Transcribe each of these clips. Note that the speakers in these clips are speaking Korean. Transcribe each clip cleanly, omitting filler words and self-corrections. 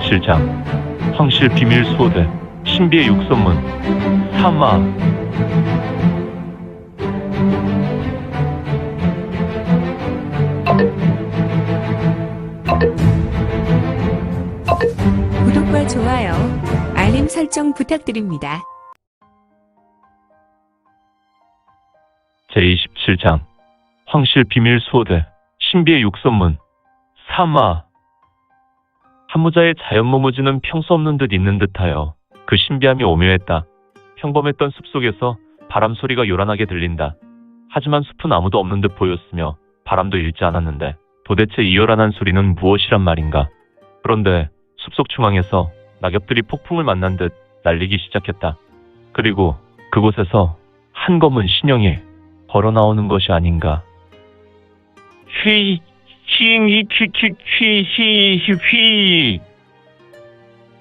27장 황실 비밀 수호대 신비의 육선문 사마. 구독과 좋아요, 알림 설정 부탁드립니다. 제27장 황실 비밀 수호대 신비의 육선문 사마. 한무자의 자연모무지는 평소 없는 듯 있는 듯하여 그 신비함이 오묘했다. 평범했던 숲속에서 바람 소리가 요란하게 들린다. 하지만 숲은 아무도 없는 듯 보였으며 바람도 일지 않았는데 도대체 이 요란한 소리는 무엇이란 말인가. 그런데 숲속 중앙에서 낙엽들이 폭풍을 만난 듯 날리기 시작했다. 그리고 그곳에서 한 검은 신형이 걸어 나오는 것이 아닌가. 휘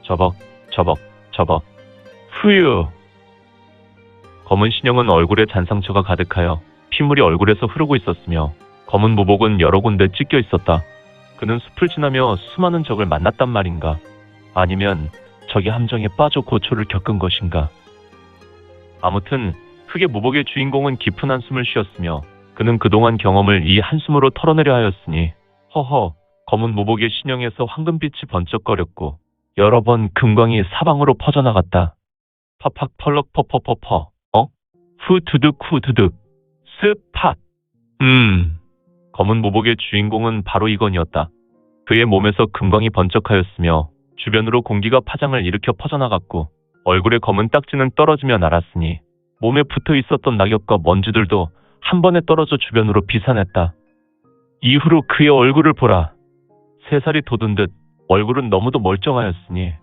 저벅 후유. 검은 신형은 얼굴에 잔상처가 가득하여 피물이 얼굴에서 흐르고 있었으며 검은 무복은 여러 군데 찢겨 있었다. 그는 숲을 지나며 수많은 적을 만났단 말인가? 아니면 적의 함정에 빠져 고초를 겪은 것인가? 아무튼 흑의 무복의 주인공은 깊은 한숨을 쉬었으며 그는 그동안 경험을 이 한숨으로 털어내려 하였으니 허허. 검은 무복의 신형에서 황금빛이 번쩍거렸고 여러 번 금광이 사방으로 퍼져나갔다. 팍팍 펄럭 퍼퍼퍼퍼. 후두둑 스팟. 검은 무복의 주인공은 바로 이건이었다. 그의 몸에서 금광이 번쩍하였으며 주변으로 공기가 파장을 일으켜 퍼져나갔고 얼굴에 검은 딱지는 떨어지며 날았으니 몸에 붙어 있었던 낙엽과 먼지들도 한 번에 떨어져 주변으로 비산했다. 이후로 그의 얼굴을 보라. 3살이 돋은 듯 얼굴은 너무도 멀쩡하였으니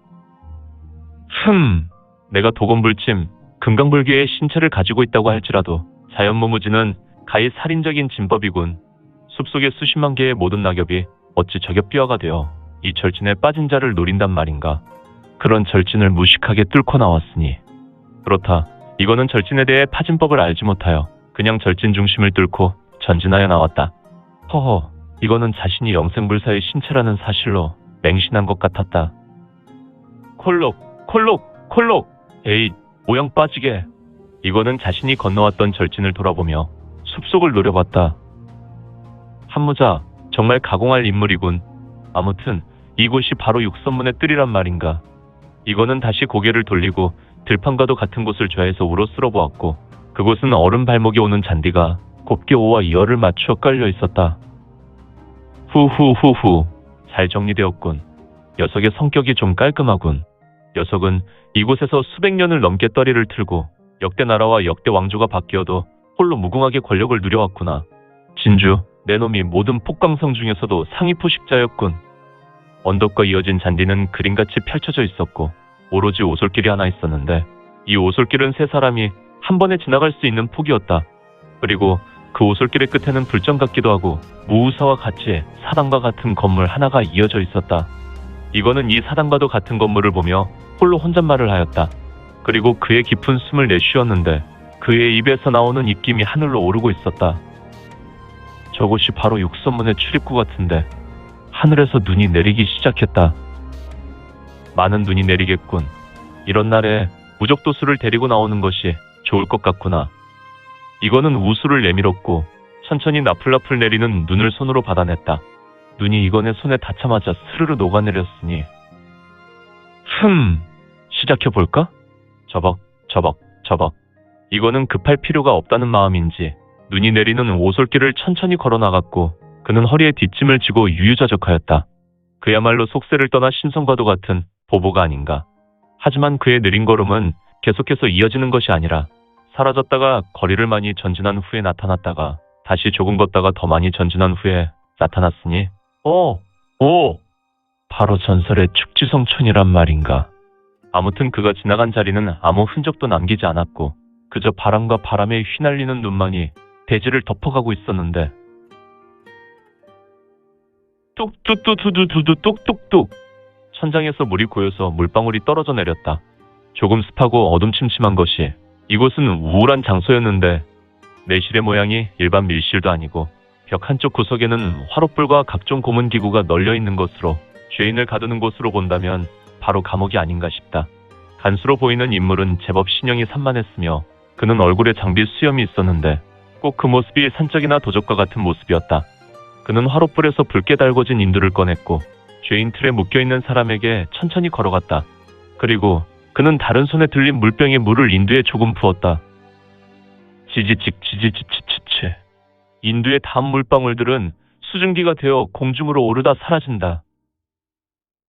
내가 도검불침 금강불교의 신체를 가지고 있다고 할지라도 자연무무지는 가히 살인적인 진법이군. 숲속의 수십만 개의 모든 낙엽이 어찌 저격비화가 되어 이 절진에 빠진 자를 노린단 말인가. 그런 절진을 무식하게 뚫고 나왔으니 그렇다. 이거는 절진에 대해 파진법을 알지 못하여 그냥 절진 중심을 뚫고 전진하여 나왔다. 허허. 이거는 자신이 영생불사의 신체라는 사실로 맹신한 것 같았다. 콜록. 에이, 모양 빠지게. 이거는 자신이 건너왔던 절진을 돌아보며 숲속을 노려봤다. 한무자, 정말 가공할 인물이군. 아무튼 이곳이 바로 육선문의 뜰이란 말인가. 이거는 다시 고개를 돌리고 들판과도 같은 곳을 좌에서 우로 쓸어보았고 그곳은 얼음 발목이 오는 잔디가 곱게 오와 열을 맞추어 깔려 있었다. 후후후후. 잘 정리되었군. 녀석의 성격이 좀 깔끔하군. 녀석은 이곳에서 수백 년을 넘게 떠리를 틀고 역대 나라와 역대 왕조가 바뀌어도 홀로 무궁하게 권력을 누려왔구나. 진주, 내 놈이 모든 폭광성 중에서도 상위 포식자였군. 언덕과 이어진 잔디는 그림같이 펼쳐져 있었고 오로지 오솔길이 하나 있었는데 이 오솔길은 3사람이 한 번에 지나갈 수 있는 폭이었다. 그리고 그 오솔길의 끝에는 불정 같기도 하고 무우사와 같이 사당과 같은 건물 하나가 이어져 있었다. 이거는 이 사당과도 같은 건물을 보며 홀로 혼잣말을 하였다. 그리고 그의 깊은 숨을 내쉬었는데 그의 입에서 나오는 입김이 하늘로 오르고 있었다. 저곳이 바로 육선문의 출입구 같은데 하늘에서 눈이 내리기 시작했다. 많은 눈이 내리겠군. 이런 날에 무적도수를 데리고 나오는 것이 좋을 것 같구나. 이거는 우수를 내밀었고 천천히 나풀나풀 내리는 눈을 손으로 받아냈다. 눈이 이건의 손에 닿자마자 스르르 녹아내렸으니 시작해볼까? 저벅. 이거는 급할 필요가 없다는 마음인지 눈이 내리는 오솔길을 천천히 걸어나갔고 그는 허리에 뒷짐을 지고 유유자적하였다. 그야말로 속세를 떠나 신성과도 같은 보보가 아닌가. 하지만 그의 느린 걸음은 계속해서 이어지는 것이 아니라 사라졌다가 거리를 많이 전진한 후에 나타났다가 다시 조금 걷다가 더 많이 전진한 후에 나타났으니 바로 전설의 축지성촌이란 말인가. 아무튼 그가 지나간 자리는 아무 흔적도 남기지 않았고 그저 바람과 바람에 휘날리는 눈만이 대지를 덮어가고 있었는데 똑똑똑 천장에서 물이 고여서 물방울이 떨어져 내렸다. 조금 습하고 어둠침침한 것이 이곳은 우울한 장소였는데 매실의 모양이 일반 밀실도 아니고 벽 한쪽 구석에는 화롯불과 각종 고문 기구가 널려 있는 것으로 죄인을 가두는 곳으로 본다면 바로 감옥이 아닌가 싶다. 간수로 보이는 인물은 제법 신형이 산만했으며 그는 얼굴에 장비 수염이 있었는데 꼭 그 모습이 산적이나 도적과 같은 모습이었다. 그는 화롯불에서 붉게 달궈진 인두를 꺼냈고 죄인 틀에 묶여있는 사람에게 천천히 걸어갔다. 그리고 그는 다른 손에 들린 물병에 물을 인두에 조금 부었다. 지지직 지지지치치치. 인두의 단 물방울들은 수증기가 되어 공중으로 오르다 사라진다.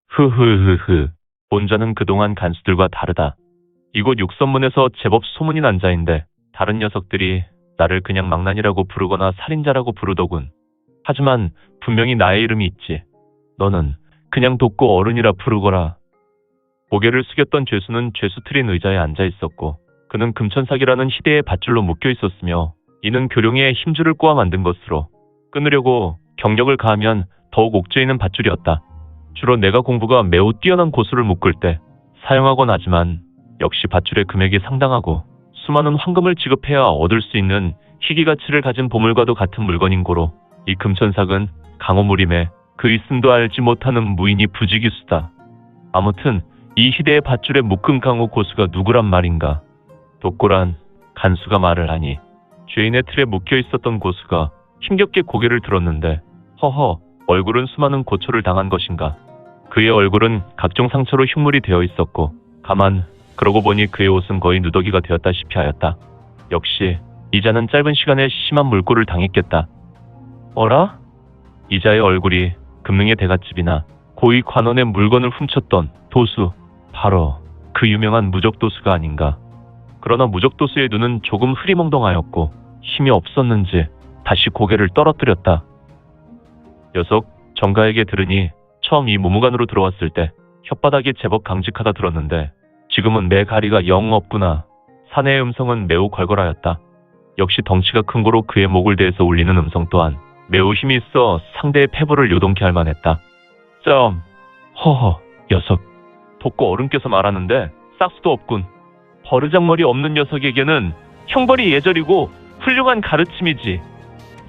흐흐흐흐. 본자는 그동안 간수들과 다르다. 이곳 육선문에서 제법 소문이 난 자인데 다른 녀석들이 나를 그냥 망난이라고 부르거나 살인자라고 부르더군. 하지만 분명히 나의 이름이 있지. 너는 그냥 돕고 어른이라 부르거라. 고개를 숙였던 죄수는 죄수 트린 의자에 앉아 있었고 그는 금천삭이라는 희대의 밧줄로 묶여 있었으며 이는 교룡의 힘줄을 꼬아 만든 것으로 끊으려고 경력을 가하면 더욱 옥죄이는 밧줄이었다. 주로 내가 공부가 매우 뛰어난 고수를 묶을 때 사용하곤 하지만 역시 밧줄의 금액이 상당하고 수많은 황금을 지급해야 얻을 수 있는 희귀 가치를 가진 보물과도 같은 물건인 고로 이 금천삭은 강호무림에 그 있음도 알지 못하는 무인이 부지기수다. 아무튼 이 희대의 밧줄에 묶은 강호 고수가 누구란 말인가. 독고란 간수가 말을 하니 죄인의 틀에 묶여 있었던 고수가 힘겹게 고개를 들었는데 허허 얼굴은 수많은 고초를 당한 것인가. 그의 얼굴은 각종 상처로 흉물이 되어 있었고 가만 그러고 보니 그의 옷은 거의 누더기가 되었다시피 하였다. 역시 이자는 짧은 시간에 심한 물고를 당했겠다. 어라? 이자의 얼굴이 금능의 대갓집이나 고위 관원의 물건을 훔쳤던 도수, 바로 그 유명한 무적도수가 아닌가. 그러나 무적도수의 눈은 조금 흐리멍덩하였고 힘이 없었는지 다시 고개를 떨어뜨렸다. 녀석 정가에게 들으니 처음 이 무무관으로 들어왔을 때 혓바닥이 제법 강직하다 들었는데 지금은 매 가리가 영 없구나. 사내의 음성은 매우 걸걸하였다. 역시 덩치가 큰 고로 그의 목을 대해서 울리는 음성 또한 매우 힘이 있어 상대의 패부를 요동케 할 만했다. 점, 허허, 녀석. 독고 어른께서 말하는데 싹수도 없군. 버르장머리 없는 녀석에게는 형벌이 예절이고 훌륭한 가르침이지.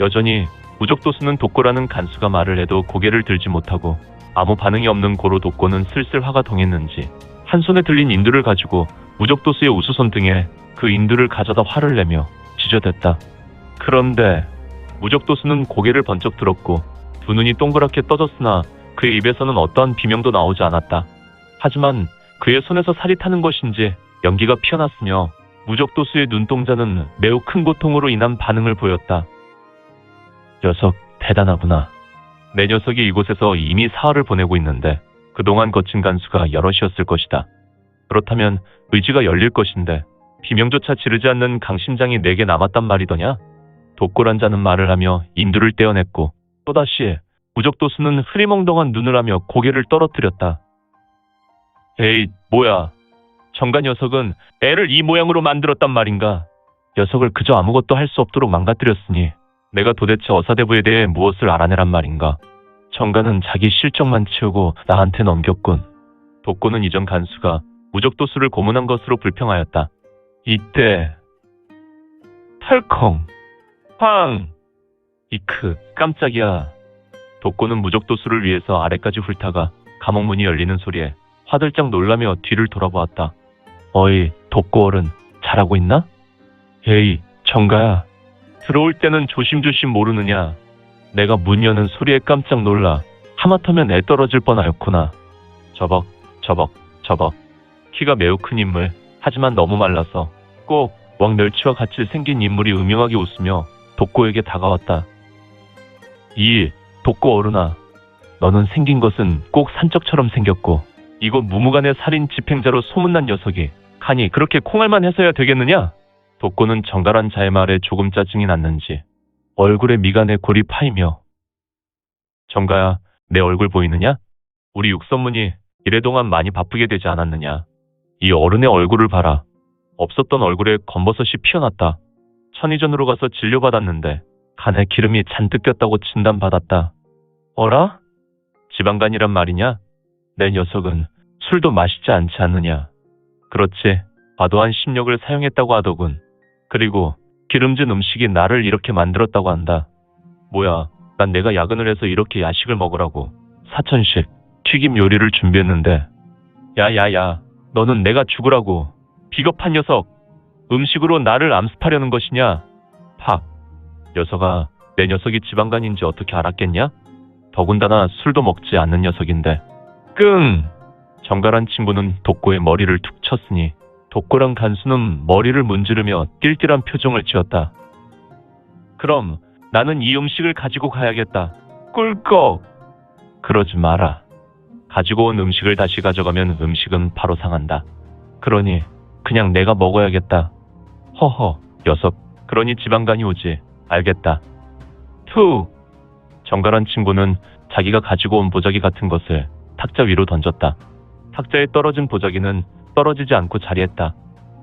여전히 무적도수는 독고라는 간수가 말을 해도 고개를 들지 못하고 아무 반응이 없는 고로 독고는 슬슬 화가 동했는지 한 손에 들린 인두를 가지고 무적도수의 우수손 등에 그 인두를 가져다 화를 내며 지저댔다. 그런데 무적도수는 고개를 번쩍 들었고 두 눈이 동그랗게 떠졌으나 그의 입에서는 어떠한 비명도 나오지 않았다. 하지만 그의 손에서 살이 타는 것인지 연기가 피어났으며 무적도수의 눈동자는 매우 큰 고통으로 인한 반응을 보였다. 녀석 대단하구나. 내 녀석이 이곳에서 이미 사흘을 보내고 있는데 그동안 거친 간수가 여럿이었을 것이다. 그렇다면 의지가 열릴 것인데 비명조차 지르지 않는 강심장이 내게 남았단 말이더냐? 독고란 자는 말을 하며 인두를 떼어냈고 또다시 무적도수는 흐리멍덩한 눈을 하며 고개를 떨어뜨렸다. 에이 뭐야. 정가 녀석은 애를 이 모양으로 만들었단 말인가. 녀석을 그저 아무것도 할 수 없도록 망가뜨렸으니 내가 도대체 어사대부에 대해 무엇을 알아내란 말인가. 정가는 자기 실적만 치우고 나한테 넘겼군. 독고는 이전 간수가 무적도수를 고문한 것으로 불평하였다. 이때 털컹 팡 이크 깜짝이야. 독고는 무적도수를 위해서 아래까지 훑다가 감옥문이 열리는 소리에 화들짝 놀라며 뒤를 돌아보았다. 어이 독고 어른 잘하고 있나? 에이 정가야. 들어올 때는 조심조심 모르느냐. 내가 문 여는 소리에 깜짝 놀라 하마터면 애 떨어질 뻔하였구나. 저벅 저벅 저벅. 키가 매우 큰 인물, 하지만 너무 말라서 꼭 왕멸치와 같이 생긴 인물이 음흉하게 웃으며 독고에게 다가왔다. 이 독고 어른아, 너는 생긴 것은 꼭 산적처럼 생겼고 이곳 무무관의 살인 집행자로 소문난 녀석이 가니 그렇게 콩알만 해서야 되겠느냐? 독고는 정갈한 자의 말에 조금 짜증이 났는지 얼굴에 미간에 골이 파이며 정가야, 내 얼굴 보이느냐? 우리 육선문이 이래동안 많이 바쁘게 되지 않았느냐? 이 어른의 얼굴을 봐라. 없었던 얼굴에 검버섯이 피어났다. 천의전으로 가서 진료받았는데 간에 기름이 잔뜩 꼈다고 진단받았다. 어라? 지방간이란 말이냐? 내 녀석은 술도 마시지 않지 않느냐? 그렇지, 과도한 심력을 사용했다고 하더군. 그리고 기름진 음식이 나를 이렇게 만들었다고 한다. 뭐야, 난 내가 야근을 해서 이렇게 야식을 먹으라고 4천씩 튀김 요리를 준비했는데 야야야, 너는 내가 죽으라고. 비겁한 녀석. 음식으로 나를 암습하려는 것이냐? 팍. 녀석아, 내 녀석이 지방간인지 어떻게 알았겠냐? 더군다나 술도 먹지 않는 녀석인데. 끙! 정갈한 친구는 독고의 머리를 툭 쳤으니 독고랑 간수는 머리를 문지르며 띨띨한 표정을 지었다. 그럼 나는 이 음식을 가지고 가야겠다. 꿀꺽! 그러지 마라. 가지고 온 음식을 다시 가져가면 음식은 바로 상한다. 그러니 그냥 내가 먹어야겠다. 허허, 녀석. 그러니 지방간이 오지. 알겠다. 투! 정갈한 친구는 자기가 가지고 온 보자기 같은 것을 탁자 위로 던졌다. 탁자에 떨어진 보자기는 떨어지지 않고 자리했다.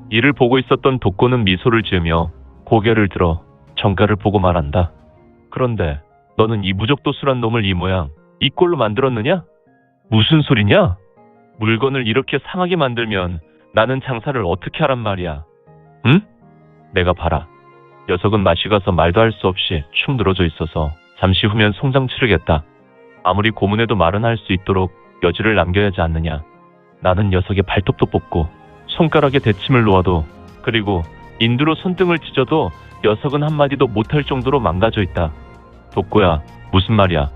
이를 보고 있었던 독고는 미소를 지으며 고개를 들어 정갈을 보고 말한다. 그런데 너는 이 무적도술한 놈을 이 모양, 이 꼴로 만들었느냐? 무슨 소리냐? 물건을 이렇게 상하게 만들면 나는 장사를 어떻게 하란 말이야. 응? 내가 봐라. 녀석은 맛이 가서 말도 할 수 없이 축 늘어져 있어서 잠시 후면 송장 치르겠다. 아무리 고문해도 말은 할 수 있도록 여지를 남겨야 하지 않느냐. 나는 녀석의 발톱도 뽑고 손가락에 대침을 놓아도, 그리고 인두로 손등을 찢어도 녀석은 한마디도 못할 정도로 망가져 있다. 독고야, 무슨 말이야?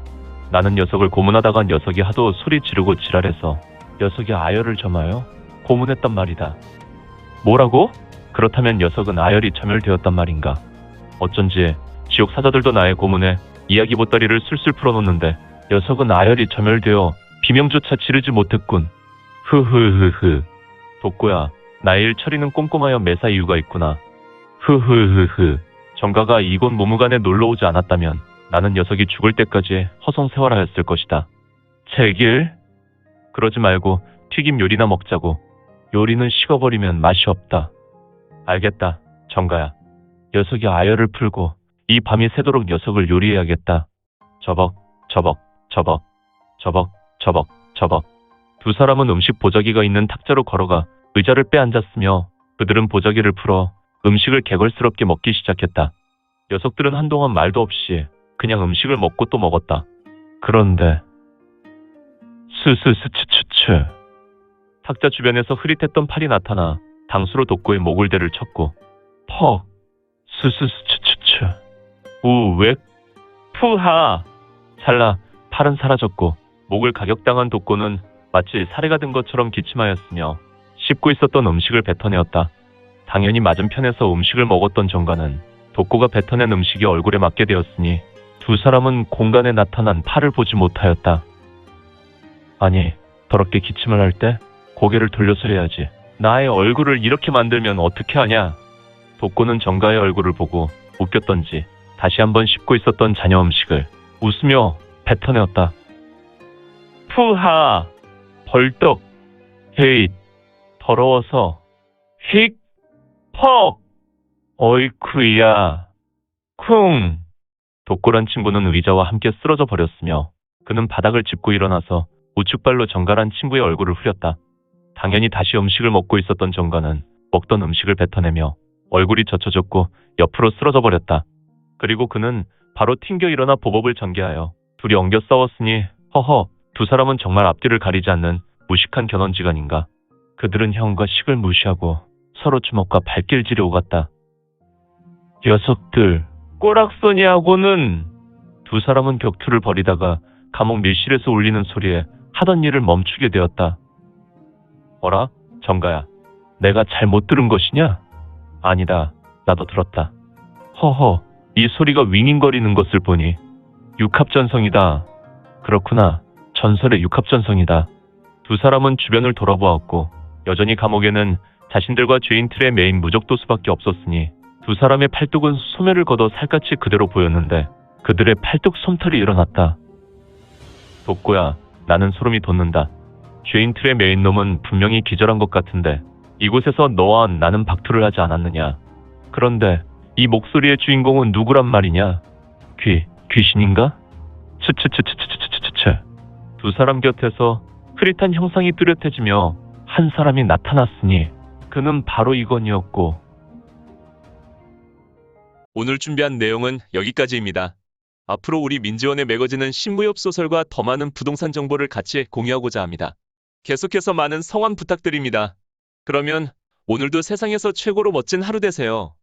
나는 녀석을 고문하다가 녀석이 하도 소리 지르고 지랄해서 녀석이 아열을 점하여 고문했단 말이다. 뭐라고? 그렇다면 녀석은 아열이 점혈되었단 말인가? 어쩐지 지옥 사자들도 나의 고문에 이야기 보따리를 술술 풀어놓는데 녀석은 아열이 점혈되어 비명조차 지르지 못했군. 흐흐흐흐. 독고야, 나의 일 처리는 꼼꼼하여 매사 이유가 있구나. 흐흐흐흐. 정가가 이곳 모무간에 놀러오지 않았다면 나는 녀석이 죽을 때까지 허송세월하였을 것이다. 제길? 그러지 말고 튀김 요리나 먹자고. 요리는 식어버리면 맛이 없다. 알겠다, 정가야. 녀석이 아열을 풀고 이 밤이 새도록 녀석을 요리해야겠다. 저벅, 저벅, 저벅, 저벅, 저벅, 저벅. 두 사람은 음식 보자기가 있는 탁자로 걸어가 의자를 빼앉았으며 그들은 보자기를 풀어 음식을 개걸스럽게 먹기 시작했다. 녀석들은 한동안 말도 없이 그냥 음식을 먹고 또 먹었다. 그런데 스스스츠츠츠. 탁자 주변에서 흐릿했던 팔이 나타나 당수로 독고의 목을대를 쳤고 퍽. 스스스츠츠츠. 우웩. 푸하. 찰나 팔은 사라졌고 목을 가격당한 독고는 마치 사례가 든 것처럼 기침하였으며 씹고 있었던 음식을 뱉어내었다. 당연히 맞은편에서 음식을 먹었던 정가는 독고가 뱉어낸 음식이 얼굴에 맞게 되었으니 두 사람은 공간에 나타난 팔을 보지 못하였다. 아니, 더럽게 기침을 할 때 고개를 돌려서 해야지. 나의 얼굴을 이렇게 만들면 어떻게 하냐? 독고는 정가의 얼굴을 보고 웃겼던지 다시 한번 씹고 있었던 자녀 음식을 웃으며 뱉어내었다. 푸하. 벌떡. 헤잇. 더러워서. 휙. 퍽. 어이쿠야. 쿵. 독고란 친구는 의자와 함께 쓰러져 버렸으며 그는 바닥을 짚고 일어나서 우측발로 정갈한 친구의 얼굴을 후렸다. 당연히 다시 음식을 먹고 있었던 정가는 먹던 음식을 뱉어내며 얼굴이 젖혀졌고 옆으로 쓰러져 버렸다. 그리고 그는 바로 튕겨 일어나 보법을 전개하여 둘이 엉겨 싸웠으니 허허, 두 사람은 정말 앞뒤를 가리지 않는 무식한 견원지간인가. 그들은 형과 식을 무시하고 서로 주먹과 발길질이 오갔다. 녀석들, 꼬락서니하고는. 두 사람은 격투를 벌이다가 감옥 밀실에서 울리는 소리에 하던 일을 멈추게 되었다. 어라? 정가야, 내가 잘못 들은 것이냐? 아니다, 나도 들었다. 허허, 이 소리가 윙윙거리는 것을 보니 육합전성이다. 그렇구나, 전설의 육합전성이다. 두 사람은 주변을 돌아보았고 여전히 감옥에는 자신들과 죄인 틀에 매인 무적도수밖에 없었으니 두 사람의 팔뚝은 소멸을 걷어 살갗이 그대로 보였는데 그들의 팔뚝 솜털이 일어났다. 독고야, 나는 소름이 돋는다. 죄인 틀에 매인 놈은 분명히 기절한 것 같은데 이곳에서 너와 나는 박투를 하지 않았느냐. 그런데 이 목소리의 주인공은 누구란 말이냐? 귀신인가? 츠츠츠츠츠츠츠츠. 두 사람 곁에서 흐릿한 형상이 뚜렷해지며 한 사람이 나타났으니 그는 바로 이건이었고. 오늘 준비한 내용은 여기까지입니다. 앞으로 우리 민지원의 매거진은 신부엽 소설과 더 많은 부동산 정보를 같이 공유하고자 합니다. 계속해서 많은 성원 부탁드립니다. 그러면 오늘도 세상에서 최고로 멋진 하루 되세요.